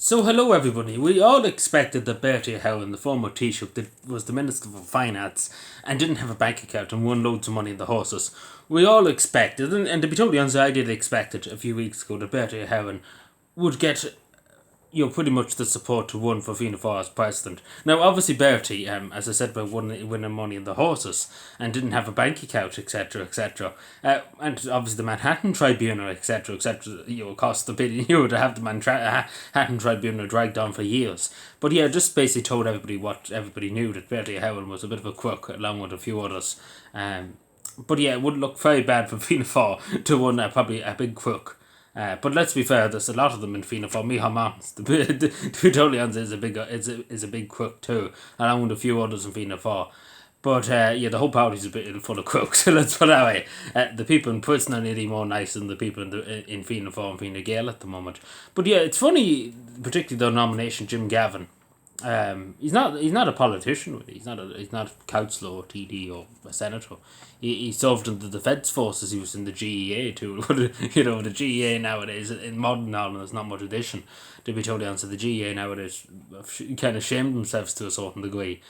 So hello everybody. We all expected that Bertie Howen, the former Taoiseach, that was the Minister for Finance and didn't have a bank account and won loads of money in the horses. We all expected, and to be totally honest, I did expect it a few weeks ago that Bertie Howen would get pretty much the support to run for Fianna Fáil as president. Now, obviously, Bertie, as I said, by winning money in the horses and didn't have a bank account, etc., etc. And obviously, the Manhattan Tribunal, etc., etc., cost a billion euro to have the Manhattan Tribunal dragged on for years. But yeah, just basically told everybody what everybody knew, that Bertie Howell was a bit of a crook, along with a few others. But yeah, it would look very bad for Fianna Fáil to win probably a big crook. But let's be fair, there's a lot of them in Fianna Fáil. Micheál Martin's, to be totally honest, is a big crook too, along with a few others in Fianna Fáil. But the whole party's a bit full of crooks. So let's put it that way. The people in prison are nearly more nice than the people in Fianna Fáil and Fine Gael at the moment. But yeah, it's funny, particularly the nomination Jim Gavin. He's not a politician. Really. He's not a councillor or TD or a senator. He served in the defence forces. He was in the GEA too. The GEA nowadays in modern Ireland there's not much addition. To be totally honest, the GEA nowadays kind of shamed themselves to a certain degree.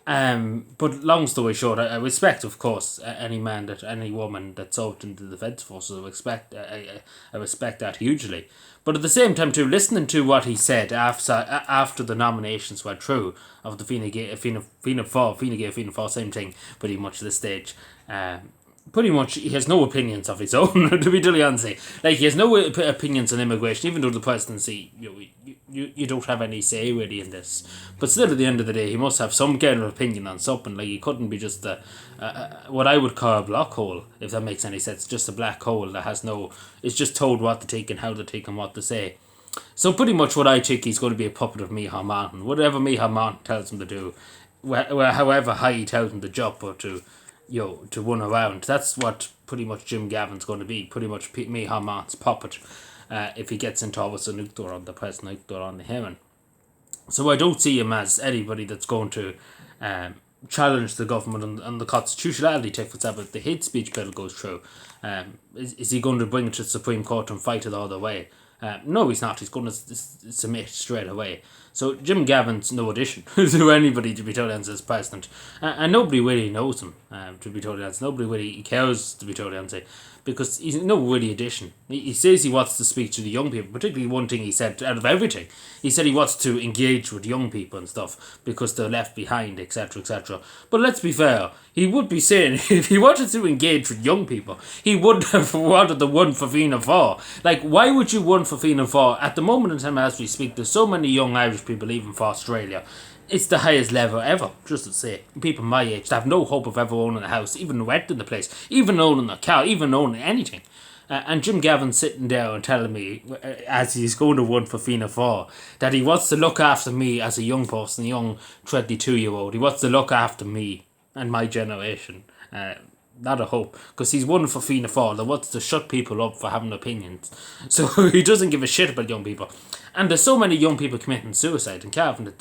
But long story short, I respect, of course, any woman that served in the defence forces. I respect that hugely. But at the same time, too, listening to what he said after the nominations were through of the Fianna Fáil, same thing, pretty much at this stage. Pretty much he has no opinions of his own, to be totally honest. Like, he has no opinions on immigration, even though the presidency, you don't have any say really in this. But still, at the end of the day, he must have some kind of opinion on something. Like, he couldn't be just what I would call a black hole, if that makes any sense. Just a black hole that has no, it's just told what to take and how to take and what to say. So pretty much what I think, he's going to be a puppet of Micheál Martin. Whatever Micheál Martin tells him to do, however high he tells him to jump or to run around. That's what pretty much Jim Gavin's going to be. Pretty much Micheál Martin's puppet. If he gets into obviously nuclear on the present nuclear on the Heron. So I don't see him as anybody that's going to challenge the government on the constitutionality check. For example, if the hate speech bill goes through, is he going to bring it to the Supreme Court and fight it all the way? No, he's not. He's going to submit straight away. So Jim Gavin's no addition to anybody, to be totally honest, as president. And nobody really knows him, to be totally honest. Nobody really cares, to be totally honest, because he's no really addition. He says he wants to speak to the young people, particularly one thing he said out of everything. He said he wants to engage with young people and stuff because they're left behind, etc., etc. But let's be fair, he would be saying, if he wanted to engage with young people, he would have wanted the one for Fianna Fáil. Like, why would you run for Fianna Fáil? At the moment in time as we speak, there's so many young Irish people leaving for Australia. It's the highest level ever, just to say. People my age that have no hope of ever owning a house, even renting the place, even owning a car, even owning anything. And Jim Gavin sitting there and telling me, as he's going to run for Fianna Fáil, that he wants to look after me as a young person, a young 22-year-old. He wants to look after me and my generation. Not a hope, because he's won for Fianna Fáil that wants to shut people up for having opinions. So he doesn't give a shit about young people. And there's so many young people committing suicide in Cavan.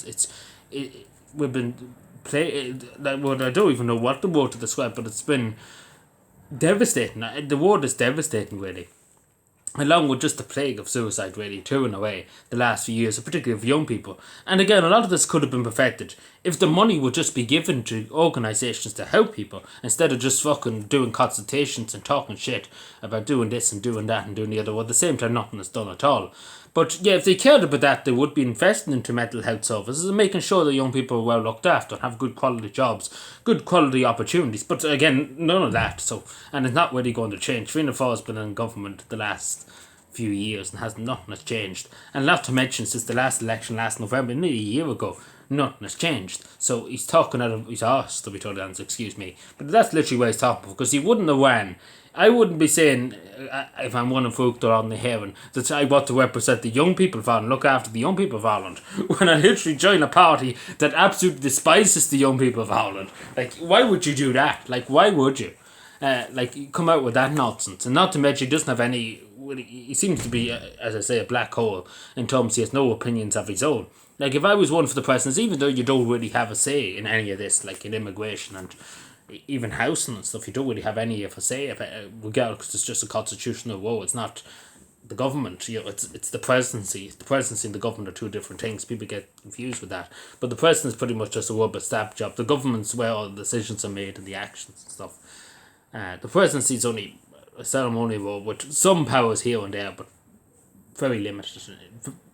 We've been well, I don't even know what the word to describe, but it's been devastating. The word is devastating, really. Along with just the plague of suicide, really, too, in a way, the last few years, particularly of young people. And again, a lot of this could have been perfected if the money would just be given to organisations to help people, instead of just fucking doing consultations and talking shit about doing this and doing that and doing the other. Well, at the same time, nothing is done at all. But yeah, if they cared about that, they would be investing into mental health services and making sure that young people are well looked after and have good quality jobs, good quality opportunities. But again, none of that. So, and it's not really going to change. Fianna Fáil has been in government the last few years and nothing has changed. And not to mention, since the last election last November, nearly a year ago, nothing has changed. So he's talking out of his arse, to be totally honest, excuse me. But that's literally what he's talking, because he wouldn't have won. I wouldn't be saying, if I'm one of Fruchter on the Heron, that I want to represent the young people of Ireland, look after the young people of Ireland, when I literally join a party that absolutely despises the young people of Ireland. Like, why would you do that? Like, why would you? Come out with that nonsense. And not to mention, he doesn't have any, he seems to be, as I say, a black hole in terms he has no opinions of his own. Like, if I was one for the presidency, even though you don't really have a say in any of this, like in immigration and even housing and stuff, you don't really have any of a say, regardless, because it's just a constitutional role. It's not the government. It's the presidency. The presidency and the government are two different things. People get confused with that. But the president's pretty much just a rubber stamp job. The government's where all the decisions are made and the actions and stuff. The presidency's only a ceremonial role with some powers here and there, but very limited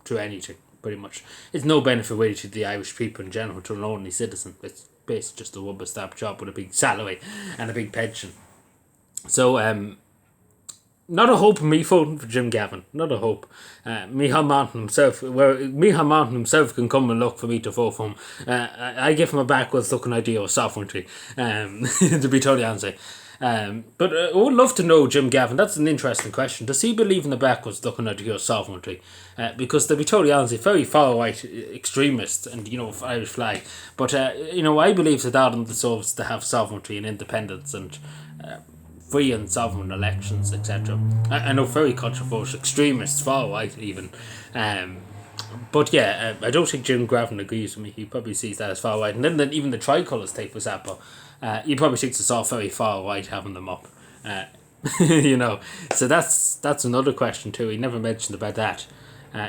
to anything, pretty much. It's no benefit really to the Irish people in general, to an ordinary citizen. It's basically just a rubber stamp job with a big salary and a big pension. So, not a hope of me voting for Jim Gavin. Not a hope. Micheál Martin himself can come and look for me to vote for him. I give him a backwards looking idea of sovereignty, to be totally honest. But I would love to know Jim Gavin. That's an interesting question. Does he believe in the backwards looking idea of sovereignty? Because to be totally honest, very far right extremist and Irish flag. But I believe that Ireland deserves to have sovereignty and independence and free and sovereign elections, etc. I know very controversial, extremists, far right even. But yeah, I don't think Jim Gavin agrees with me. He probably sees that as far right. And then even the tricolours take, for example, he probably thinks it's all very far right having them up. So that's another question too. He never mentioned about that.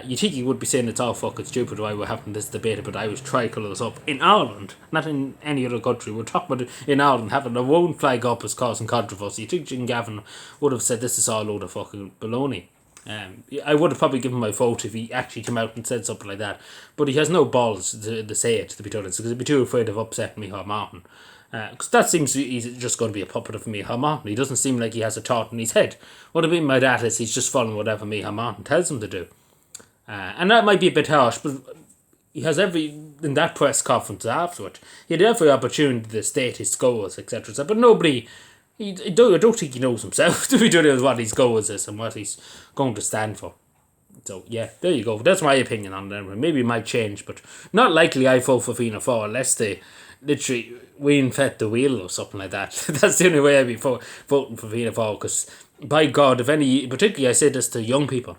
You think he would be saying it's all fucking stupid why we're having this debate about Irish tricolours up in Ireland, not in any other country. We're talking about it in Ireland, having their own flag up is causing controversy. You think Jim Gavin would have said this is all a load of fucking baloney? I would have probably given my vote if he actually came out and said something like that. But he has no balls to say it, to be honest, because he'd be too afraid of upsetting Micheál Martin. Because that seems he's just going to be a puppet of Micheál Martin. He doesn't seem like he has a thought in his head. What I mean by that is he's just following whatever Micheál Martin tells him to do. And that might be a bit harsh, but he has in that press conference afterward, he had every opportunity to state his goals, etc. But nobody, I don't think he knows himself, to be honest, what his goals is and what he's going to stand for. So yeah, there you go. That's my opinion on it. Maybe it might change, but not likely I vote for Fianna Fáil unless they literally reinvent the wheel or something like that. That's the only way I'd be voting for Fianna Fáil, because by God, particularly I say this to young people,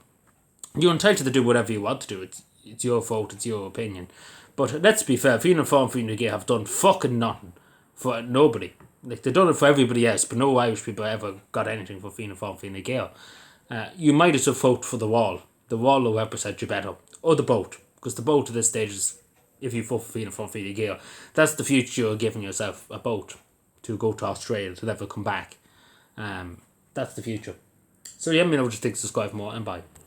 you're entitled to do whatever you want to do. It's your vote, it's your opinion. But let's be fair, Fianna Fáil and Fine Gael have done fucking nothing for nobody. Like, they've done it for everybody else, but no Irish people ever got anything for Fianna Fáil and Fine Gael. You might as well vote for the wall. The wall will represent you better. Or the boat. Because the boat at this stage is, if you vote for Fianna Fáil and Fine Gael, that's the future you're giving yourself, a boat to go to Australia, to never come back. That's the future. So yeah, let me know what you think, subscribe for more, and bye.